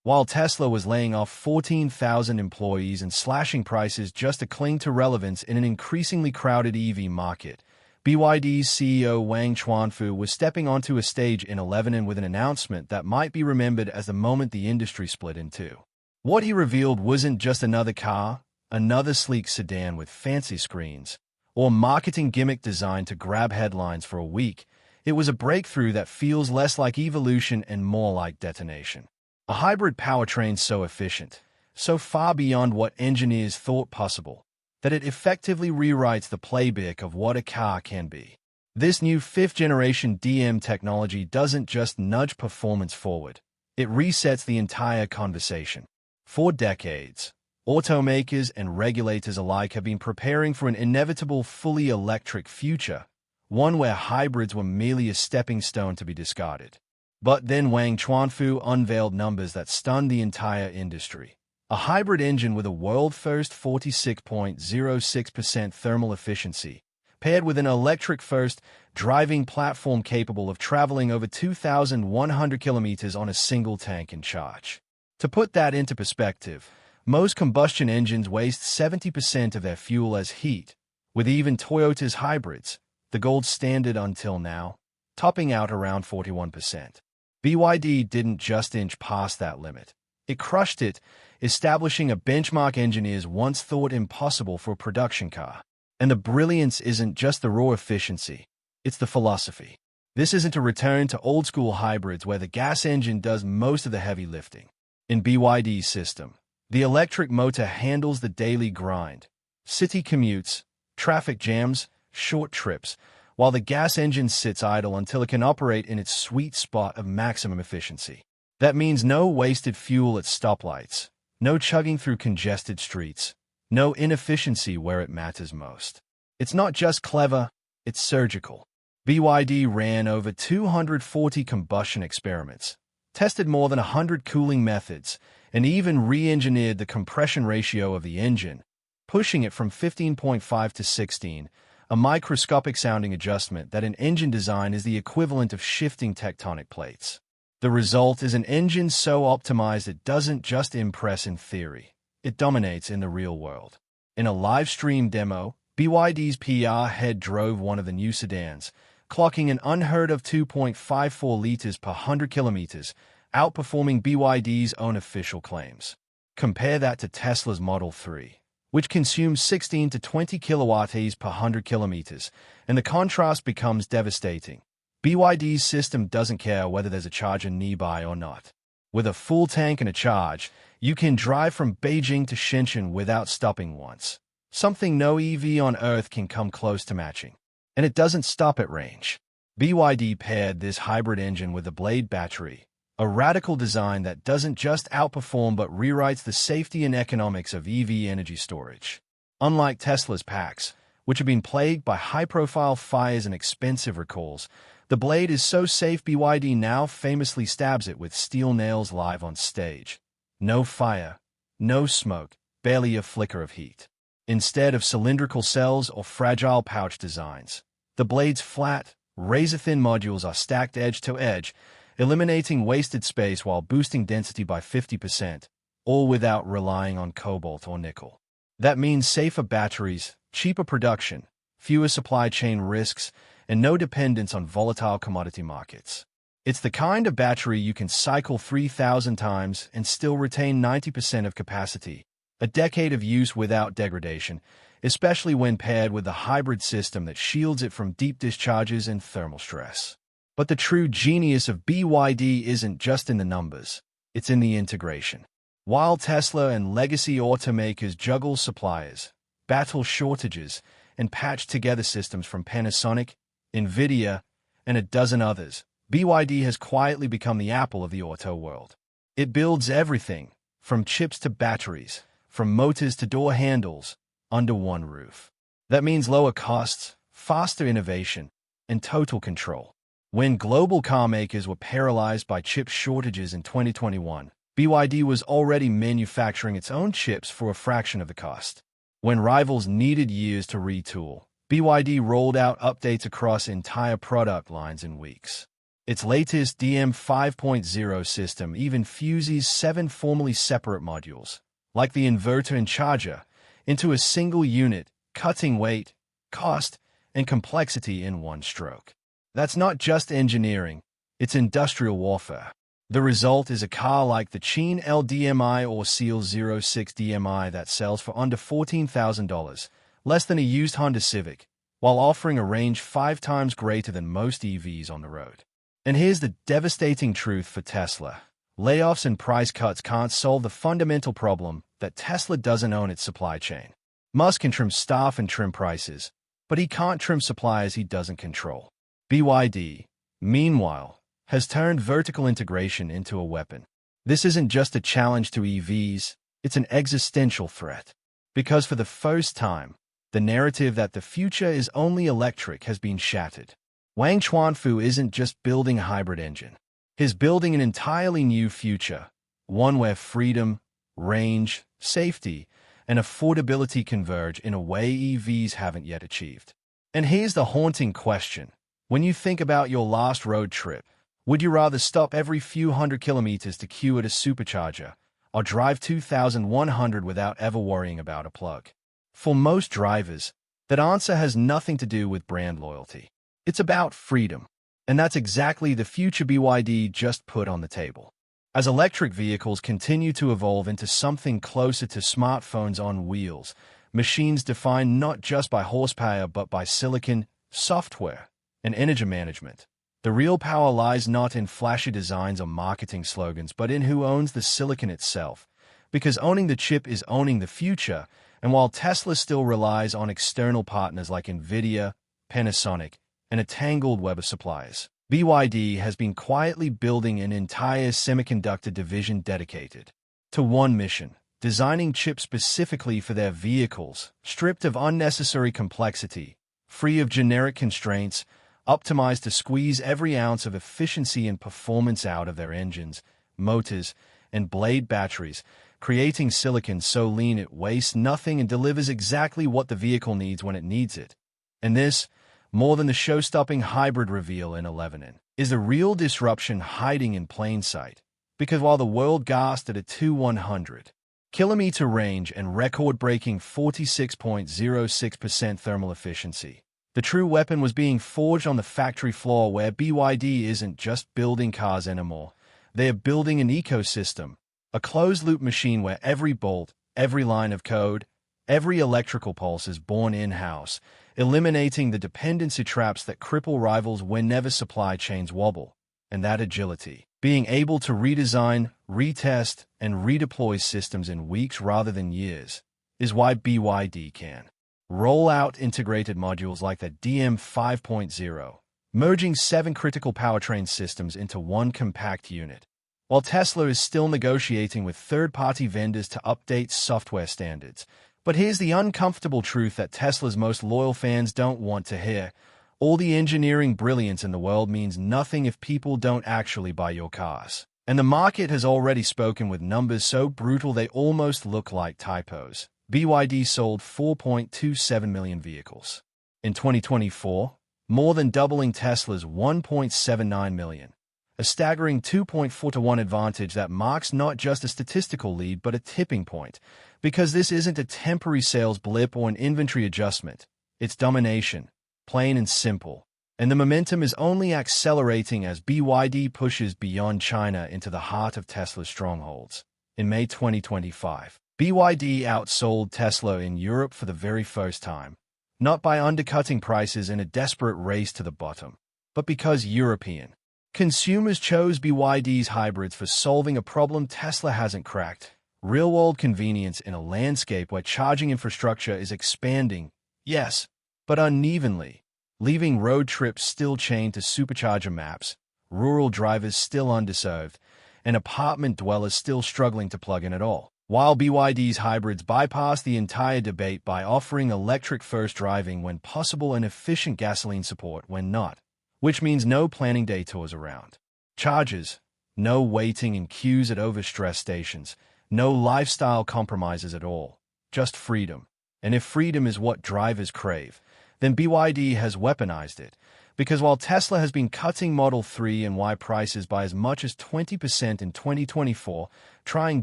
While Tesla was laying off 14,000 employees and slashing prices just to cling to relevance in an increasingly crowded EV market, BYD's CEO Wang Chuanfu was stepping onto a stage in 11 with an announcement that might be remembered as the moment the industry split in two. What he revealed wasn't just another car, another sleek sedan with fancy screens, or marketing gimmick designed to grab headlines for a week. It was a breakthrough that feels less like evolution and more like detonation. A hybrid powertrain so efficient, so far beyond what engineers thought possible, that it effectively rewrites the playbook of what a car can be. This new fifth-generation DM technology doesn't just nudge performance forward, it resets the entire conversation. For decades, automakers and regulators alike have been preparing for an inevitable fully electric future, one where hybrids were merely a stepping stone to be discarded. But then Wang Chuanfu unveiled numbers that stunned the entire industry. A hybrid engine with a world-first 46.06% thermal efficiency, paired with an electric-first driving platform capable of traveling over 2,100 kilometers on a single tank and charge. To put that into perspective, most combustion engines waste 70% of their fuel as heat, with even Toyota's hybrids, the gold standard until now, topping out around 41%. BYD didn't just inch past that limit. It crushed it, establishing a benchmark engineers once thought impossible for a production car. And the brilliance isn't just the raw efficiency, it's the philosophy. This isn't a return to old-school hybrids where the gas engine does most of the heavy lifting. In BYD's system, the electric motor handles the daily grind, city commutes, traffic jams, short trips, while the gas engine sits idle until it can operate in its sweet spot of maximum efficiency. That means no wasted fuel at stoplights, no chugging through congested streets, no inefficiency where it matters most. It's not just clever, it's surgical. BYD ran over 240 combustion experiments, tested more than 100 cooling methods, and even re-engineered the compression ratio of the engine, pushing it from 15.5 to 16, a microscopic-sounding adjustment that in engine design is the equivalent of shifting tectonic plates. The result is an engine so optimized it doesn't just impress in theory, it dominates in the real world. In a live-stream demo, BYD's PR head drove one of the new sedans, clocking an unheard-of 2.54 liters per 100 kilometers, outperforming BYD's own official claims. Compare that to Tesla's Model 3, which consumes 16 to 20 kilowatt-hours per 100 kilometers, and the contrast becomes devastating. BYD's system doesn't care whether there's a charger nearby or not. With a full tank and a charge, you can drive from Beijing to Shenzhen without stopping once, something no EV on Earth can come close to matching. And it doesn't stop at range. BYD paired this hybrid engine with a Blade battery, a radical design that doesn't just outperform but rewrites the safety and economics of EV energy storage. Unlike Tesla's packs, which have been plagued by high-profile fires and expensive recalls, the Blade is so safe BYD now famously stabs it with steel nails live on stage. No fire, no smoke, barely a flicker of heat. Instead of cylindrical cells or fragile pouch designs, the Blade's flat, razor-thin modules are stacked edge to edge, eliminating wasted space while boosting density by 50%, all without relying on cobalt or nickel. That means safer batteries, cheaper production, fewer supply chain risks, and no dependence on volatile commodity markets. It's the kind of battery you can cycle 3,000 times and still retain 90% of capacity, a decade of use without degradation, especially when paired with a hybrid system that shields it from deep discharges and thermal stress. But the true genius of BYD isn't just in the numbers, it's in the integration. While Tesla and legacy automakers juggle suppliers, battle shortages, and patch together systems from Panasonic, NVIDIA, and a dozen others, BYD has quietly become the Apple of the auto world. It builds everything, from chips to batteries, from motors to door handles, under one roof. That means lower costs, faster innovation, and total control. When global car makers were paralyzed by chip shortages in 2021, BYD was already manufacturing its own chips for a fraction of the cost. When rivals needed years to retool, BYD rolled out updates across entire product lines in weeks. Its latest DM 5.0 system even fuses 7 formally separate modules, like the inverter and charger, into a single unit, cutting weight, cost, and complexity in one stroke. That's not just engineering, it's industrial warfare. The result is a car like the Qin LDMI or Seal 06 DMI that sells for under $14,000, less than a used Honda Civic, while offering a range 5 times greater than most EVs on the road. And here's the devastating truth for Tesla. Layoffs and price cuts can't solve the fundamental problem that Tesla doesn't own its supply chain. Musk can trim staff and trim prices, but he can't trim suppliers he doesn't control. BYD, meanwhile, has turned vertical integration into a weapon. This isn't just a challenge to EVs, it's an existential threat. Because for the first time, the narrative that the future is only electric has been shattered. Wang Chuanfu isn't just building a hybrid engine. He's building an entirely new future, one where freedom, range, safety, and affordability converge in a way EVs haven't yet achieved. And here's the haunting question. When you think about your last road trip, would you rather stop every few hundred kilometers to queue at a supercharger, or drive 2,100 without ever worrying about a plug? For most drivers, that answer has nothing to do with brand loyalty. It's about freedom. And that's exactly the future BYD just put on the table. As electric vehicles continue to evolve into something closer to smartphones on wheels, machines defined not just by horsepower but by silicon, software, and energy management, the real power lies not in flashy designs or marketing slogans, but in who owns the silicon itself. Because owning the chip is owning the future, and while Tesla still relies on external partners like NVIDIA, Panasonic, and a tangled web of suppliers, BYD has been quietly building an entire semiconductor division dedicated to one mission: designing chips specifically for their vehicles, stripped of unnecessary complexity, free of generic constraints, optimized to squeeze every ounce of efficiency and performance out of their engines, motors, and blade batteries, creating silicon so lean it wastes nothing and delivers exactly what the vehicle needs when it needs it. And this, more than the show-stopping hybrid reveal in 11, is the real disruption hiding in plain sight. Because while the world gasped at a 2,100-kilometer range and record-breaking 46.06% thermal efficiency, the true weapon was being forged on the factory floor, where BYD isn't just building cars anymore. They're building an ecosystem, a closed-loop machine where every bolt, every line of code, every electrical pulse is born in-house, eliminating the dependency traps that cripple rivals whenever supply chains wobble. And that agility, being able to redesign, retest, and redeploy systems in weeks rather than years, is why BYD can roll out integrated modules like the DM 5.0, merging 7 critical powertrain systems into one compact unit. While Tesla is still negotiating with third-party vendors to update software standards. But here's the uncomfortable truth that Tesla's most loyal fans don't want to hear. All the engineering brilliance in the world means nothing if people don't actually buy your cars. And the market has already spoken with numbers so brutal they almost look like typos. BYD sold 4.27 million vehicles in 2024, more than doubling Tesla's 1.79 million. A staggering 2.4-to-1 advantage that marks not just a statistical lead but a tipping point, because this isn't a temporary sales blip or an inventory adjustment. It's domination, plain and simple. And the momentum is only accelerating as BYD pushes beyond China into the heart of Tesla's strongholds. In May 2025, BYD outsold Tesla in Europe for the very first time, not by undercutting prices in a desperate race to the bottom, but because European consumers chose BYD's hybrids for solving a problem Tesla hasn't cracked: real-world convenience in a landscape where charging infrastructure is expanding, yes, but unevenly, leaving road trips still chained to supercharger maps, rural drivers still underserved, and apartment dwellers still struggling to plug in at all. While BYD's hybrids bypass the entire debate by offering electric-first driving when possible and efficient gasoline support when not, which means no planning day tours around chargers, no waiting in queues at overstressed stations, no lifestyle compromises at all, just freedom. And if freedom is what drivers crave, then BYD has weaponized it, Because while Tesla has been cutting Model 3 and Y prices by as much as 20% in 2024, trying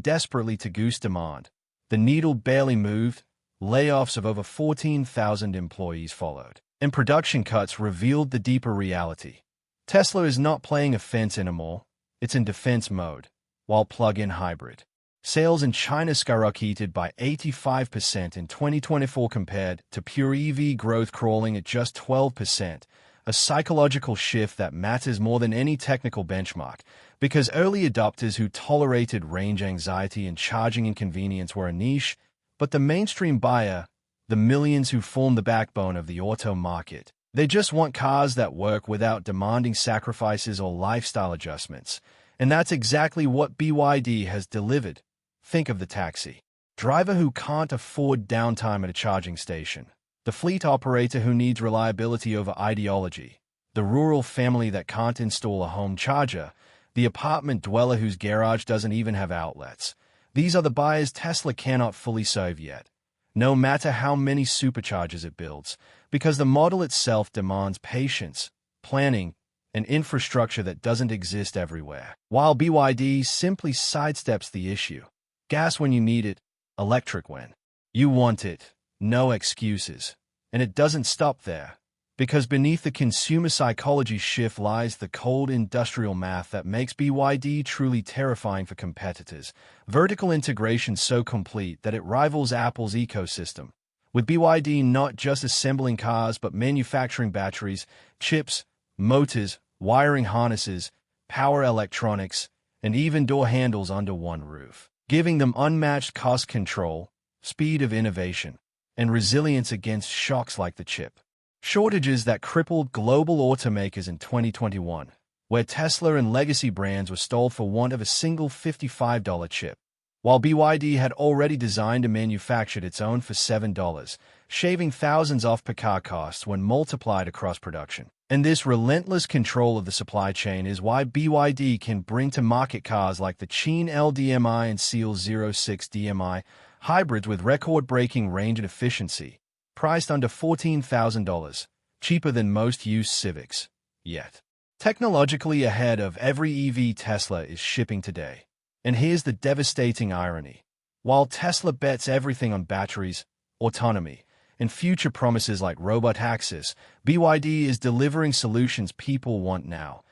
desperately to goose demand, the needle barely moved. Layoffs of over 14,000 employees followed, and production cuts revealed the deeper reality. Tesla is not playing offense anymore, it's in defense mode, while plug-in hybrid. Sales in China skyrocketed by 85% in 2024 compared to pure EV growth crawling at just 12%, a psychological shift that matters more than any technical benchmark, because early adopters who tolerated range anxiety and charging inconvenience were a niche, but the mainstream buyer, the millions who form the backbone of the auto market, they just want cars that work without demanding sacrifices or lifestyle adjustments. And that's exactly what BYD has delivered. Think of the taxi driver who can't afford downtime at a charging station, the fleet operator who needs reliability over ideology, the rural family that can't install a home charger, the apartment dweller whose garage doesn't even have outlets. These are the buyers Tesla cannot fully serve yet, no matter how many superchargers it builds, because the model itself demands patience, planning, and infrastructure that doesn't exist everywhere. While BYD simply sidesteps the issue. Gas when you need it, electric when you want it, no excuses. And it doesn't stop there, because beneath the consumer psychology shift lies the cold industrial math that makes BYD truly terrifying for competitors. Vertical integration so complete that it rivals Apple's ecosystem, with BYD not just assembling cars but manufacturing batteries, chips, motors, wiring harnesses, power electronics, and even door handles under one roof, giving them unmatched cost control, speed of innovation, and resilience against shocks like the chip shortages that crippled global automakers in 2021, where Tesla and legacy brands were stalled for want of a single $55 chip, while BYD had already designed and manufactured its own for $7, shaving thousands off per car costs when multiplied across production. And this relentless control of the supply chain is why BYD can bring to market cars like the Qin LDMI and Seal 06 DMI, hybrids with record-breaking range and efficiency, priced under $14,000, cheaper than most used Civics, yet technologically ahead of every EV Tesla is shipping today. And here's the devastating irony. While Tesla bets everything on batteries, autonomy, and future promises like robotaxis, BYD is delivering solutions people want now,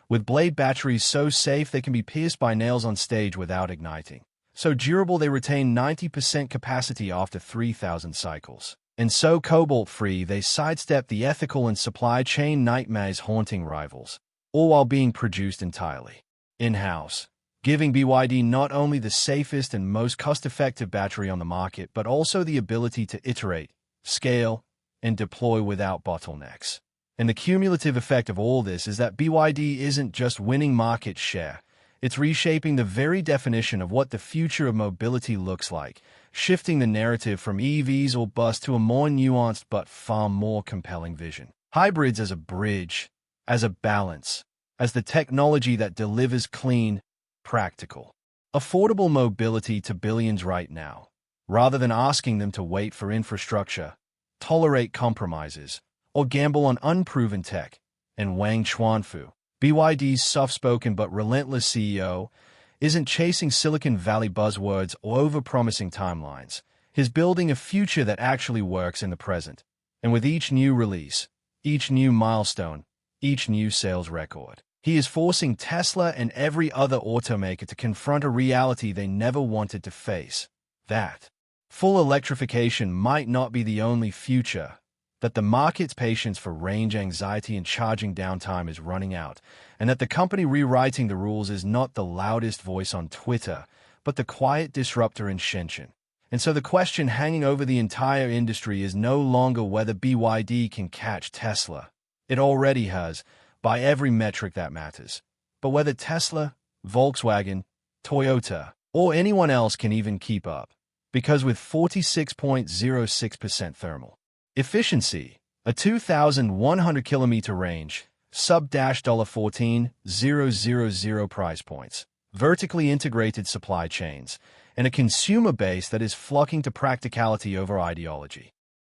with blade batteries so safe they can be pierced by nails on stage without igniting, so durable they retain 90% capacity after 3,000 cycles, and so cobalt-free they sidestep the ethical and supply chain nightmares haunting rivals, all while being produced entirely in-house, giving BYD not only the safest and most cost-effective battery on the market, but also the ability to iterate, scale, and deploy without bottlenecks. And the cumulative effect of all this is that BYD isn't just winning market share, it's reshaping the very definition of what the future of mobility looks like, shifting the narrative from EVs or bust to a more nuanced but far more compelling vision. Hybrids as a bridge, as a balance, as the technology that delivers clean, practical, affordable mobility to billions right now, rather than asking them to wait for infrastructure, tolerate compromises, or gamble on unproven tech. And Wang Chuanfu, BYD's soft-spoken but relentless CEO, isn't chasing Silicon Valley buzzwords or over-promising timelines. He's building a future that actually works in the present. And with each new release, each new milestone, each new sales record, he is forcing Tesla and every other automaker to confront a reality they never wanted to face. That full electrification might not be the only future, that the market's patience for range anxiety and charging downtime is running out, and that the company rewriting the rules is not the loudest voice on Twitter, but the quiet disruptor in Shenzhen. And so the question hanging over the entire industry is no longer whether BYD can catch Tesla. It already has, by every metric that matters. But whether Tesla, Volkswagen, Toyota, or anyone else can even keep up. Because with 46.06% thermal efficiency, a 2,100 kilometer range, sub-$14,000 price points, vertically integrated supply chains, and a consumer base that is flocking to practicality over ideology,